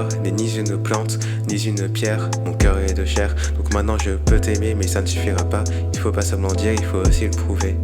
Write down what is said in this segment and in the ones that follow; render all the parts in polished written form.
cœur n'est ni une plante, ni une pierre. Mon cœur est de chair, donc maintenant je peux t'aimer, mais ça ne suffira pas. Il faut pas seulement dire, il faut aussi le prouver.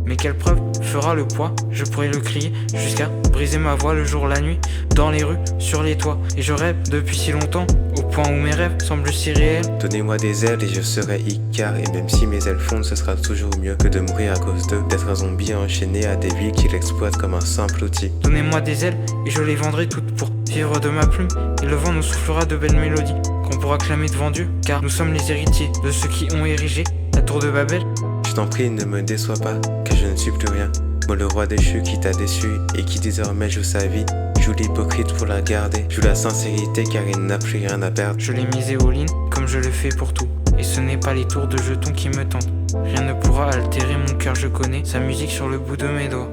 Mais quelle preuve fera le poids? Je pourrais le crier jusqu'à briser ma voix le jour, la nuit, dans les rues, sur les toits. Et je rêve depuis si longtemps, au point où mes rêves semblent si réels. Donnez-moi des ailes et je serai Icar. Et même si mes ailes fondent, ce sera toujours mieux que de mourir à cause d'eux. D'être un zombie enchaîné à des villes qui l'exploitent comme un simple outil. Donnez-moi des ailes et je les vendrai toutes pour vivre de ma plume. Et le vent nous soufflera de belles mélodies qu'on pourra clamer devant Dieu. Car nous sommes les héritiers de ceux qui ont érigé la tour de Babel. Je t'en prie, ne me déçois pas, car je ne suis plus rien. Moi le roi déchu qui t'a déçu et qui désormais joue sa vie. Joue l'hypocrite pour la garder, joue la sincérité car il n'a plus rien à perdre. Je l'ai misé au line comme je le fais pour tout. Et ce n'est pas les tours de jetons qui me tentent. Rien ne pourra altérer mon cœur, je connais sa musique sur le bout de mes doigts.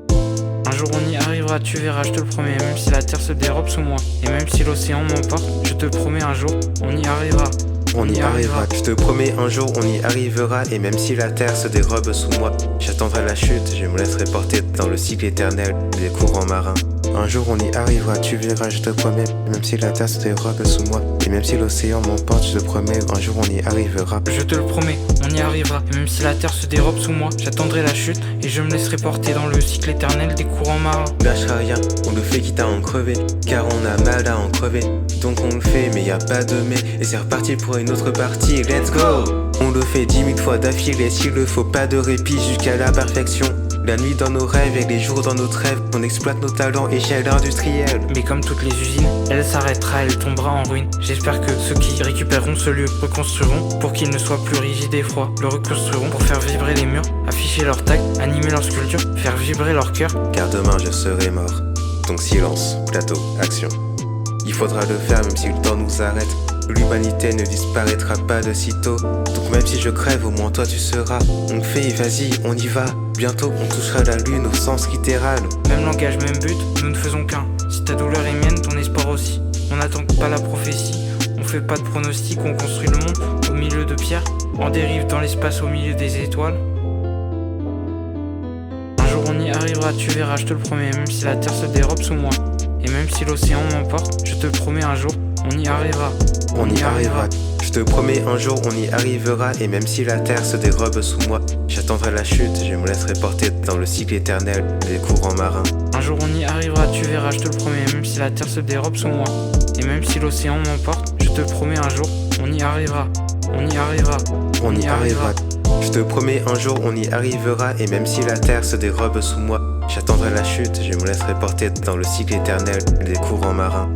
Un jour on y arrivera, tu verras, je te le promets. Même si la terre se dérobe sous moi, et même si l'océan m'emporte, je te promets un jour, on y arrivera. On y arrivera, je te promets un jour on y arrivera. Et même si la terre se dérobe sous moi, j'attendrai la chute, je me laisserai porter dans le cycle éternel des courants marins. Un jour on y arrivera, tu verras, je te promets. Même si la terre se dérobe sous moi, et même si l'océan m'emporte, je te promets, un jour on y arrivera. Je te le promets, on y arrivera. Et même si la terre se dérobe sous moi, j'attendrai la chute et je me laisserai porter dans le cycle éternel des courants marins. Lâchera rien, on le fait quitte à en crever, car on a mal à en crever. Donc on le fait, mais y a pas de mais. Et c'est reparti pour une autre partie, let's go! On le fait 10 000 fois d'affilée, s'il le faut, pas de répit jusqu'à la perfection. La nuit dans nos rêves et les jours dans notre rêve, on exploite nos talents échelle industrielle. Mais comme toutes les usines, elle s'arrêtera, elle tombera en ruine. J'espère que ceux qui récupéreront ce lieu reconstruiront pour qu'il ne soit plus rigide et froid. Le reconstruiront pour faire vibrer les murs, afficher leurs tags, animer leurs sculptures, faire vibrer leur cœur. Car demain je serai mort. Donc silence, plateau, action. Il faudra le faire même si le temps nous arrête. L'humanité ne disparaîtra pas de sitôt. Donc même si je crève, au moins toi tu seras. On le fait, vas-y, on y va. Bientôt on touchera la lune au sens littéral. Même langage, même but, nous ne faisons qu'un. Si ta douleur est mienne, ton espoir aussi. On n'attend pas la prophétie, on fait pas de pronostic, on construit le monde au milieu de pierres, en dérive dans l'espace au milieu des étoiles. Un jour on y arrivera, tu verras, je te le promets. Même si la terre se dérobe sous moi, et même si l'océan m'emporte, je te le promets un jour, on y arrivera. On y arrivera. Je te promets un jour on y arrivera. Et même si la terre se dérobe sous moi, j'attendrai la chute, je me laisserai porter dans le cycle éternel des courants marins. Un jour on y arrivera, tu verras, je te le promets. Même si la terre se dérobe sous moi, et même si l'océan m'emporte, je te promets un jour, on y arrivera. On y arrivera. On y arrivera. Je te promets un jour on y arrivera. Et même si la terre se dérobe sous moi, j'attendrai la chute, je me laisserai porter dans le cycle éternel des courants marins.